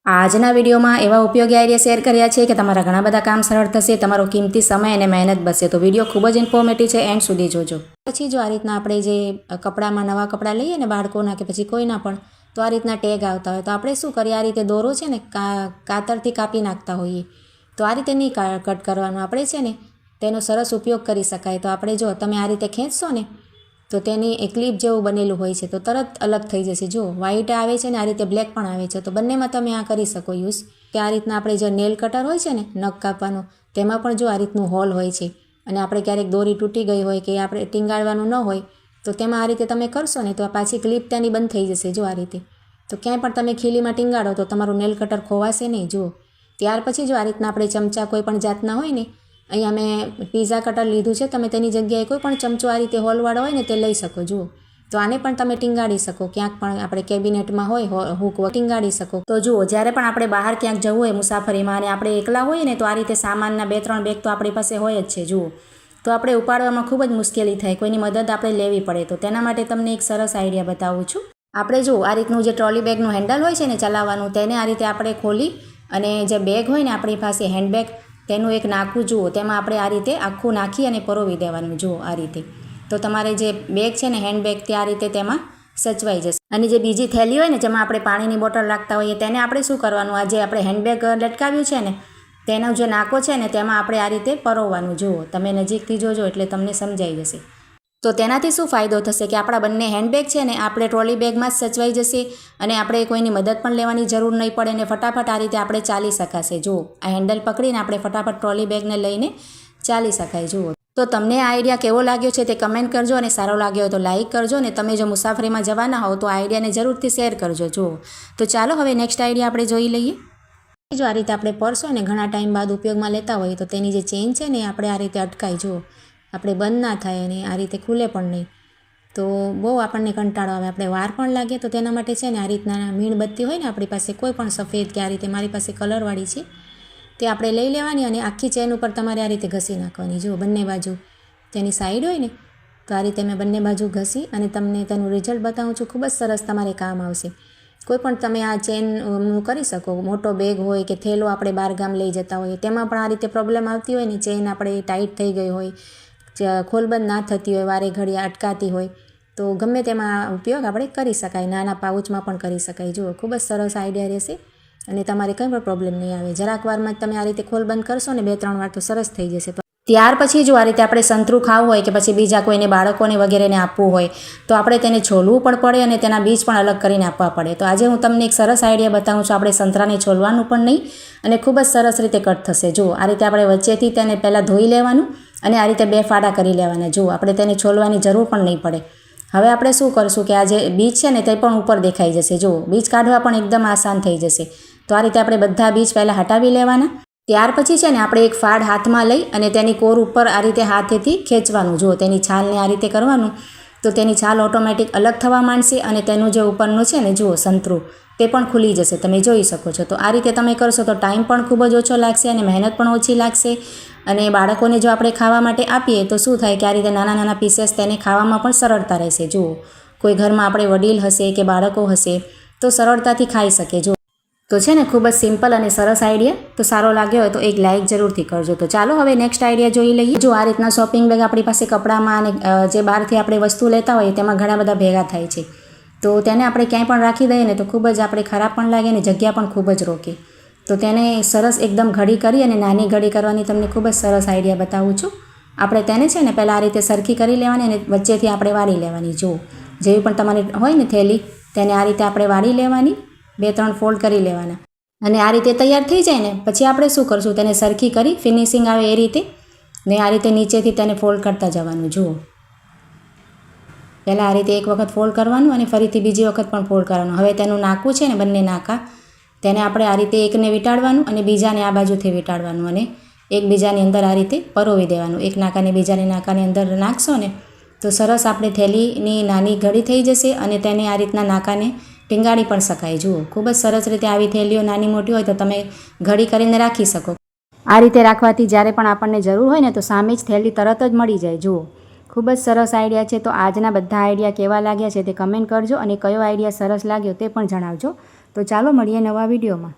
આજના વિડીયોમાં એવા ઉપયોગી આઈડિયા શેર કર્યા છે કે તમારા ઘણા બધા કામ સરળ થશે, તમારો કિંમતી સમય અને મહેનત બચશે. તો વિડીયો ખૂબ જ ઇન્ફોર્મેટિવ છે, એન્ડ સુધી જોજો. પછી જો આ રીતના આપણે જે કપડામાં નવા કપડાં લઈએ ને બાળકોના કે પછી કોઈના પણ, તો આ રીતના ટેગ આવતા હોય તો આપણે શું કરીએ, આ રીતે દોરો છે ને કાતરથી કાપી નાખતા હોઈએ. તો આ રીતે નહીં કટ કરવાનું, આપણે છે ને તેનો સરસ ઉપયોગ કરી શકાય. તો આપણે જો તમે આ રીતે ખેંચશો ને તો તેની એક ક્લિપ જેવું બનેલું હોય છે, તો તરત અલગ થઈ જશે. જો વ્હાઈટ આવે છે ને આ રીતે બ્લેક પણ આવે છે, તો બંનેમાં તમે આ કરી શકો યુઝ. કે આ રીતના આપણે જે નેલ કટર હોય છે ને નખ કાપવાનો, તેમાં પણ જો આ રીતનું હોલ હોય છે, અને આપણે ક્યારેક દોરી તૂટી ગઈ હોય કે આપણે ટીંગાળવાનું ન હોય તો તેમાં આ રીતે તમે કરશો ને તો આ પાછી ક્લિપ ત્યાંની બંધ થઈ જશે. જો આ રીતે તો ક્યાંય પણ તમે ખીલીમાં ટીંગાળો તો તમારું નેલ કટર ખોવાશે નહીં. જુઓ ત્યાર પછી જો આ રીતના આપણે ચમચા કોઈ પણ જાતના હોય ને, અહીંયા મેં પીઝા કટર લીધું છે, તમે તેની જગ્યાએ કોઈ પણ ચમચો આ રીતે હોલવાળો હોય ને તે લઈ શકો. જુઓ તો આને પણ તમે ટીંગાડી શકો, ક્યાંક પણ આપણે કેબિનેટમાં હોય હૂક ટીંગાડી શકો. તો જુઓ જ્યારે પણ આપણે બહાર ક્યાંક જવું હોય મુસાફરીમાં અને આપણે એકલા હોઈએ ને, તો આ રીતે સામાનના 2-3 બેગ તો આપણી પાસે હોય જ છે. જુઓ તો આપણે ઉપાડવામાં ખૂબ જ મુશ્કેલી થાય, કોઈની મદદ આપણે લેવી પડે. તો તેના માટે તમને એક સરસ આઈડિયા બતાવું છું. આપણે જો આ રીતનું જે ટ્રોલી બેગનું હેન્ડલ હોય છે ને ચલાવવાનું, તેને આ રીતે આપણે ખોલી અને જે બેગ હોય ને આપણી પાસે હેન્ડબેગ, તેનું એક નાખું જુઓ, તેમાં આપણે આ રીતે આખું નાખી અને પરોવી દેવાનું. જુઓ આ રીતે તો તમારે જે બેગ છે ને હેન્ડબેગ, તે આ રીતે તેમાં સચવાઈ જશે. અને જે બીજી થેલી હોય ને જેમાં આપણે પાણીની બોટલ રાખતા હોઈએ, તેને આપણે શું કરવાનું, આ જે આપણે હેન્ડબેગ લટકાવ્યું છે ને તેનો જે નાકો છે ને તેમાં આપણે આ રીતે પરોવવાનું. જુઓ તમે નજીકથી જોજો એટલે તમને સમજાઈ જશે. તો તેનાથી શું ફાયદો થશે કે આપણા બંને હેન્ડબેગ છે ને આપણે ટ્રોલી બેગમાં જ સચવાઈ જશે, અને આપણે કોઈની મદદ પણ લેવાની જરૂર નહીં પડે, અને ફટાફટ આ રીતે આપણે ચાલી શકાશે. જુઓ આ હેન્ડલ પકડીને આપણે ફટાફટ ટ્રોલી બેગને લઈને ચાલી શકાય. જુઓ તો તમને આ આઈડિયા કેવો લાગ્યો છે તે કમેન્ટ કરજો, અને સારો લાગ્યો હોય તો લાઇક કરજો, અને તમે જો મુસાફરીમાં જવાના હો તો આ આઈડિયાને જરૂરથી શેર કરજો. જુઓ તો ચાલો હવે નેક્સ્ટ આઈડિયા આપણે જોઈ લઈએ. જો આ રીતે આપણે પર્સ હોય ને ઘણા ટાઈમ બાદ ઉપયોગમાં લેતા હોઈએ, તો તેની જે ચેઇન છે ને આપણે આ રીતે અટકાઈ. જુઓ આપણે બંધ ના થાય અને આ રીતે ખુલે પણ નહીં, તો બહુ આપણને કંટાળો આવે, આપણે વાર પણ લાગે. તો તેના માટે છે ને આ રીતના મીણબત્તી હોય ને આપણી પાસે, કોઈ પણ સફેદ કે આ રીતે મારી પાસે કલરવાળી છે, તે આપણે લઈ લેવાની અને આખી ચેન ઉપર તમારે આ રીતે ઘસી નાખવાની. જુઓ બંને બાજુ તેની સાઈડ હોય ને, તો આ રીતે મેં બંને બાજુ ઘસી અને તમને તેનું રિઝલ્ટ બતાવું છું. ખૂબ જ સરસ તમારે કામ આવશે. કોઈ પણ તમે આ ચેન કરી શકો, મોટો બેગ હોય કે થેલો આપણે બહાર ગામ લઈ જતા હોઈએ, તેમાં પણ આ રીતે પ્રોબ્લેમ આવતી હોય ને, ચેન આપણે ટાઈટ થઈ ગઈ હોય, ખોલબંધ ના થતી હોય, વારે ઘડી અટકાતી હોય, તો ગમે તેમાં ઉપયોગ આપણે કરી શકાય. નાના પાઉચમાં પણ કરી શકાય. જુઓ ખૂબ જ સરસ આઈડિયા રહેશે, અને તમારે કંઈ પણ પ્રોબ્લેમ નહીં આવે. જરાક વારમાં જ તમે આ રીતે ખોલબંધ કરશો ને 2-3 વાર તો સરસ થઈ જશે. ત્યાર પછી જો આ રીતે આપણે સંતરું ખાવું હોય કે પછી બીજા કોઈને બાળકોને વગેરેને આપવું હોય, તો આપણે તેને છોલવું પણ પડે અને તેના બીજ પણ અલગ કરીને આપવા પડે. તો આજે હું તમને એક સરસ આઈડિયા બતાવું છું. આપણે સંતરાને છોલવાનું પણ નહીં, અને ખૂબ જ સરસ રીતે કટ થશે. જુઓ આ રીતે આપણે વચ્ચેથી તેને પહેલાં ધોઈ લેવાનું અને આ રીતે 2 ફાડા કરી લેવાના. જુઓ આપણે તેને છોલવાની જરૂર પણ નહીં પડે. હવે આપણે શું કરશું કે આ જે બીજ છે ને તે પણ ઉપર દેખાઈ જશે. જુઓ બીજ કાઢવા પણ એકદમ આસાન થઈ જશે. તો આ રીતે આપણે બધા બીજ પહેલાં હટાવી લેવાના. ત્યાર પછી છે ને આપણે એક ફાડ હાથમાં લઈ અને તેની કોર ઉપર આ રીતે હાથેથી ખેંચવાનું. જુઓ તેની છાલને આ રીતે કરવાનું, તો તેની છાલ ઓટોમેટિક અલગ થવા માંડશે, અને તેનું જે ઉપરનું છે ને જુઓ સંતરું, તે પણ ખુલી જશે. તમે જોઈ શકો છો. તો આ રીતે તમે કરશો તો ટાઈમ પણ ખૂબ જ ઓછો લાગશે અને મહેનત પણ ઓછી લાગશે. અને બાળકોને જો આપણે ખાવા માટે આપીએ તો શું થાય કે આ રીતે નાના નાના પીસેસ તેને ખાવામાં પણ સરળતા રહેશે. જુઓ કોઈ ઘરમાં આપણે વડીલ હશે કે બાળકો હશે તો સરળતાથી ખાઈ શકે. જુઓ તો છે ને ખૂબ જ સિમ્પલ અને સરસ આઈડિયા. તો સારો લાગ્યો હોય તો એક લાઇક જરૂરથી કરજો. તો ચાલો હવે નેક્સ્ટ આઈડિયા જોઈ લઈએ. જો આ રીતના શોપિંગ બેગ આપણી પાસે કપડામાં અને જે બહારથી આપણે વસ્તુ લેતા હોઈએ તેમાં ઘણા બધા ભેગા થાય છે, તો તેને આપણે ક્યાંય પણ રાખી દઈએ ને તો ખૂબ જ આપણે ખરાબ પણ લાગે અને જગ્યા પણ ખૂબ જ રોકે. તો તેને સરસ એકદમ ઘડી કરી અને નાની ઘડી કરવાની તમને ખૂબ જ સરસ આઈડિયા બતાવું છું. આપણે તેને છે ને પહેલાં આ રીતે સરખી કરી લેવાની અને વચ્ચેથી આપણે વાળી લેવાની. જુઓ જેવી પણ તમારી હોય ને થેલી, તેને આ રીતે આપણે વાળી લેવાની, 2-3 ફોલ્ડ કરી લેવાના. અને આ રીતે તૈયાર થઈ જાય ને પછી આપણે શું કરશું, તેને સરખી કરી ફિનિશિંગ આવે એ રીતે ને આ રીતે નીચેથી તેને ફોલ્ડ કરતા જવાનું. જુઓ પહેલાં આ રીતે એક વખત ફોલ્ડ કરવાનું અને ફરીથી બીજી વખત પણ ફોલ્ડ કરવાનું. હવે તેનું નાકું છે ને બંને નાકા, તેને આપણે આ રીતે એકને વીંટાળવાનું અને બીજાને આ બાજુથી વીંટાળવાનું અને એકબીજાની અંદર આ રીતે પરોવી દેવાનું. એક નાકાને બીજાની નાકાની અંદર નાખશો ને તો સરસ આપણે થેલીની નાની ઘડી થઈ જશે, અને તેને આ રીતના નાકાને ટીંગાળી પણ શકાય. જુઓ ખૂબ જ સરસ રીતે આવી થેલીઓ નાની મોટી હોય તો તમે ઘડી કરીને રાખી શકો. આ રીતે રાખવાથી જ્યારે પણ આપણને જરૂર હોય ને તો સામે જ થેલી તરત જ મળી જાય. જુઓ ખૂબ જ સરસ આઈડિયા છે. તો આજના બધા આઈડિયા કેવા લાગ્યા છે તે કમેન્ટ કરજો, અને કયો આઈડિયા સરસ લાગ્યો તે પણ જણાવજો. તો ચાલો મળીએ નવા વિડીયોમાં.